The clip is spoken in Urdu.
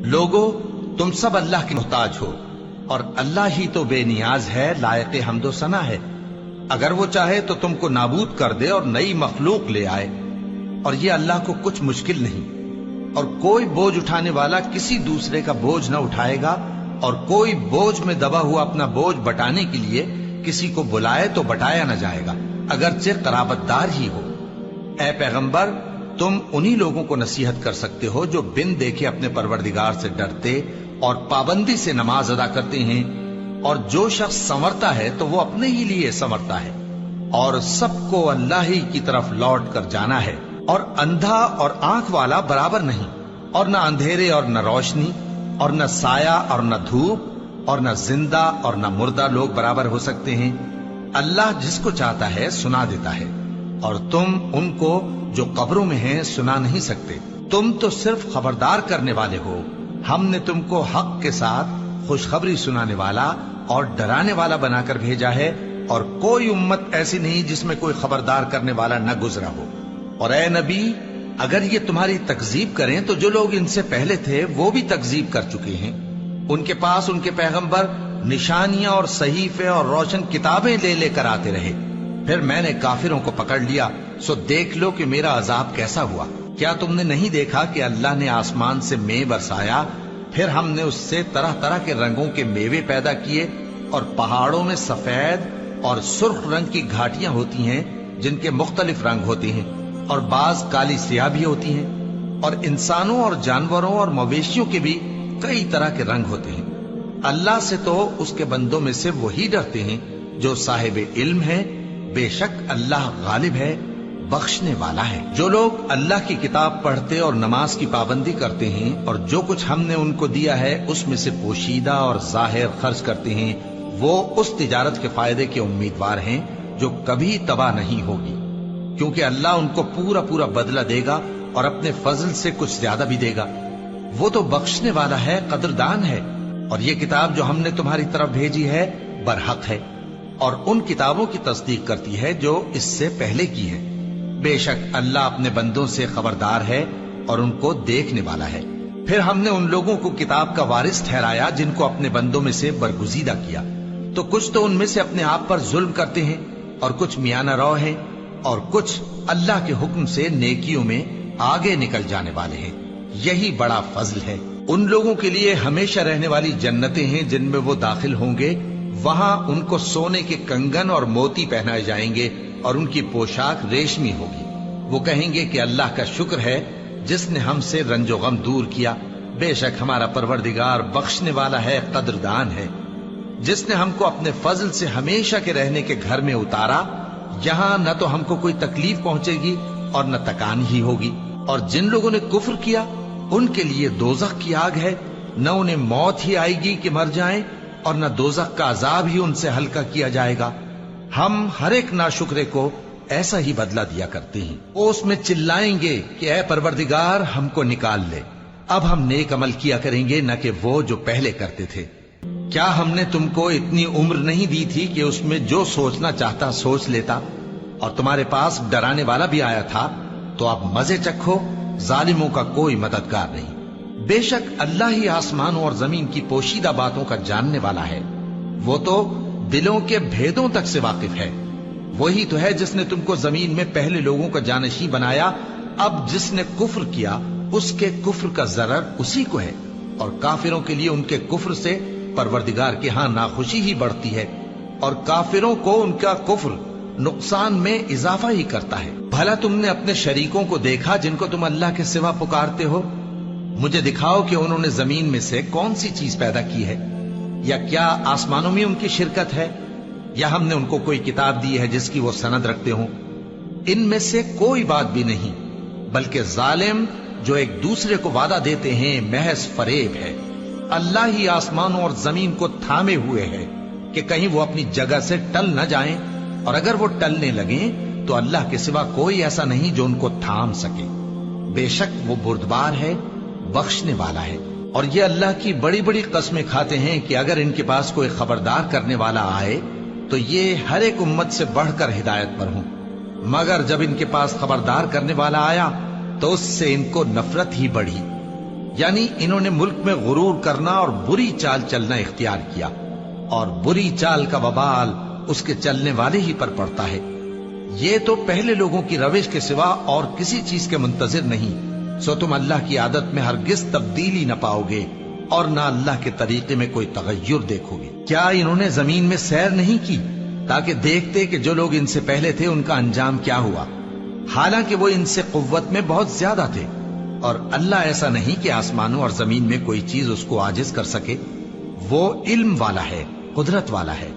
لوگو تم سب اللہ کے محتاج ہو اور اللہ ہی تو بے نیاز ہے، لائق حمد و ثنا ہے۔ اگر وہ چاہے تو تم کو نابود کر دے اور نئی مخلوق لے آئے، اور یہ اللہ کو کچھ مشکل نہیں۔ اور کوئی بوجھ اٹھانے والا کسی دوسرے کا بوجھ نہ اٹھائے گا، اور کوئی بوجھ میں دبا ہوا اپنا بوجھ بٹانے کے لیے کسی کو بلائے تو بٹایا نہ جائے گا، اگرچہ قرابت دار ہی ہو۔ اے پیغمبر، تم انہی لوگوں کو نصیحت کر سکتے ہو جو بن دیکھے اپنے پروردگار سے ڈرتے اور پابندی سے نماز ادا کرتے ہیں، اور جو شخص سنورتا ہے تو وہ اپنے ہی لیے سنورتا ہے، اور سب کو اللہ ہی کی طرف لوٹ کر جانا ہے۔ اور اندھا اور آنکھ والا برابر نہیں، اور نہ اندھیرے اور نہ روشنی، اور نہ سایہ اور نہ دھوپ، اور نہ زندہ اور نہ مردہ لوگ برابر ہو سکتے ہیں۔ اللہ جس کو چاہتا ہے سنا دیتا ہے، اور تم ان کو جو قبروں میں ہیں سنا نہیں سکتے۔ تم تو صرف خبردار کرنے والے ہو، ہم نے تم کو حق کے ساتھ خوشخبری سنانے والا اور ڈرانے والا بنا کر بھیجا ہے، اور کوئی امت ایسی نہیں جس میں کوئی خبردار کرنے والا نہ گزرا ہو۔ اور اے نبی، اگر یہ تمہاری تکذیب کریں تو جو لوگ ان سے پہلے تھے وہ بھی تکذیب کر چکے ہیں۔ ان کے پاس ان کے پیغمبر نشانیاں اور صحیفے اور روشن کتابیں لے لے کر آتے رہے، پھر میں نے کافروں کو پکڑ لیا، سو دیکھ لو کہ میرا عذاب کیسا ہوا۔ کیا تم نے نہیں دیکھا کہ اللہ نے آسمان سے مے برسایا، پھر ہم نے اس سے طرح طرح کے رنگوں کے میوے پیدا کیے، اور پہاڑوں میں سفید اور سرخ رنگ کی گھاٹیاں ہوتی ہیں جن کے مختلف رنگ ہوتے ہیں، اور بعض کالی سیاہ بھی ہوتی ہیں، اور انسانوں اور جانوروں اور مویشیوں کے بھی کئی طرح کے رنگ ہوتے ہیں۔ اللہ سے تو اس کے بندوں میں سے وہی ڈرتے ہیں جو صاحب علم ہے، بے شک اللہ غالب ہے، بخشنے والا ہے۔ جو لوگ اللہ کی کتاب پڑھتے اور نماز کی پابندی کرتے ہیں، اور جو کچھ ہم نے ان کو دیا ہے اس میں سے پوشیدہ اور ظاہر خرچ کرتے ہیں، وہ اس تجارت کے فائدے کے امیدوار ہیں جو کبھی تباہ نہیں ہوگی، کیونکہ اللہ ان کو پورا پورا بدلہ دے گا اور اپنے فضل سے کچھ زیادہ بھی دے گا۔ وہ تو بخشنے والا ہے، قدردان ہے۔ اور یہ کتاب جو ہم نے تمہاری طرف بھیجی ہے برحق ہے، اور ان کتابوں کی تصدیق کرتی ہے جو اس سے پہلے کی ہے۔ بے شک اللہ اپنے بندوں سے خبردار ہے اور ان کو دیکھنے والا ہے۔ پھر ہم نے ان لوگوں کو کتاب کا وارث ٹھہرایا جن کو اپنے بندوں میں سے برگزیدہ کیا، تو کچھ تو ان میں سے اپنے آپ پر ظلم کرتے ہیں، اور کچھ میانہ رو ہیں، اور کچھ اللہ کے حکم سے نیکیوں میں آگے نکل جانے والے ہیں۔ یہی بڑا فضل ہے۔ ان لوگوں کے لیے ہمیشہ رہنے والی جنتیں ہیں جن میں وہ داخل ہوں گے، وہاں ان کو سونے کے کنگن اور موتی پہنائے جائیں گے، اور ان کی پوشاک ریشمی ہوگی۔ وہ کہیں گے کہ اللہ کا شکر ہے جس نے ہم سے رنج و غم دور کیا، بے شک ہمارا پروردگار بخشنے والا ہے، قدردان ہے۔ جس نے ہم کو اپنے فضل سے ہمیشہ کے رہنے کے گھر میں اتارا، یہاں نہ تو ہم کو کوئی تکلیف پہنچے گی اور نہ تکان ہی ہوگی۔ اور جن لوگوں نے کفر کیا ان کے لیے دوزخ کی آگ ہے، نہ انہیں موت ہی آئے گی کہ مر جائیں، اور نہ دوزخ کا عذاب ہی ان سے ہلکا کیا جائے گا۔ ہم ہر ایک ناشکرے کو ایسا ہی بدلہ دیا کرتے ہیں۔ وہ اس میں چلائیں گے کہ اے پروردگار ہم کو نکال لے، اب ہم نیک عمل کیا کریں گے نہ کہ وہ جو پہلے کرتے تھے۔ کیا ہم نے تم کو اتنی عمر نہیں دی تھی کہ اس میں جو سوچنا چاہتا سوچ لیتا، اور تمہارے پاس ڈرانے والا بھی آیا تھا، تو اب مزے چکھو، ظالموں کا کوئی مددگار نہیں۔ بے شک اللہ ہی آسمانوں اور زمین کی پوشیدہ باتوں کا جاننے والا ہے، وہ تو دلوں کے بھیدوں تک سے واقف ہے۔ وہی تو ہے جس نے تم کو زمین میں پہلے لوگوں کا جانشین بنایا، اب جس نے کفر کیا اس کے کفر کا ضرر اسی کو ہے، اور کافروں کے لیے ان کے کفر سے پروردگار کے ہاں ناخوشی ہی بڑھتی ہے، اور کافروں کو ان کا کفر نقصان میں اضافہ ہی کرتا ہے۔ بھلا تم نے اپنے شریکوں کو دیکھا جن کو تم اللہ کے سوا پکارتے ہو؟ مجھے دکھاؤ کہ انہوں نے زمین میں سے کون سی چیز پیدا کی ہے، یا کیا آسمانوں میں ان کی شرکت ہے، یا ہم نے ان کو کوئی کتاب دی ہے جس کی وہ سند رکھتے ہوں؟ ان میں سے کوئی بات بھی نہیں، بلکہ ظالم جو ایک دوسرے کو وعدہ دیتے ہیں محض فریب ہے۔ اللہ ہی آسمانوں اور زمین کو تھامے ہوئے ہے کہ کہیں وہ اپنی جگہ سے ٹل نہ جائیں، اور اگر وہ ٹلنے لگیں تو اللہ کے سوا کوئی ایسا نہیں جو ان کو تھام سکے۔ بے شک وہ بردبار ہے، بخشنے والا ہے۔ اور یہ اللہ کی بڑی بڑی قسمیں کھاتے ہیں کہ اگر ان کے پاس کوئی خبردار کرنے والا آئے تو یہ ہر ایک امت سے بڑھ کر ہدایت پر ہوں، مگر جب ان کے پاس خبردار کرنے والا آیا تو اس سے ان کو نفرت ہی بڑھی۔ یعنی انہوں نے ملک میں غرور کرنا اور بری چال چلنا اختیار کیا، اور بری چال کا وبال اس کے چلنے والے ہی پر پڑتا ہے۔ یہ تو پہلے لوگوں کی روش کے سوا اور کسی چیز کے منتظر نہیں، سو تم اللہ کی عادت میں ہرگز تبدیلی نہ پاؤ گے اور نہ اللہ کے طریقے میں کوئی تغیر دیکھو گے۔ کیا انہوں نے زمین میں سیر نہیں کی تاکہ دیکھتے کہ جو لوگ ان سے پہلے تھے ان کا انجام کیا ہوا، حالانکہ وہ ان سے قوت میں بہت زیادہ تھے؟ اور اللہ ایسا نہیں کہ آسمانوں اور زمین میں کوئی چیز اس کو عاجز کر سکے، وہ علم والا ہے، قدرت والا ہے۔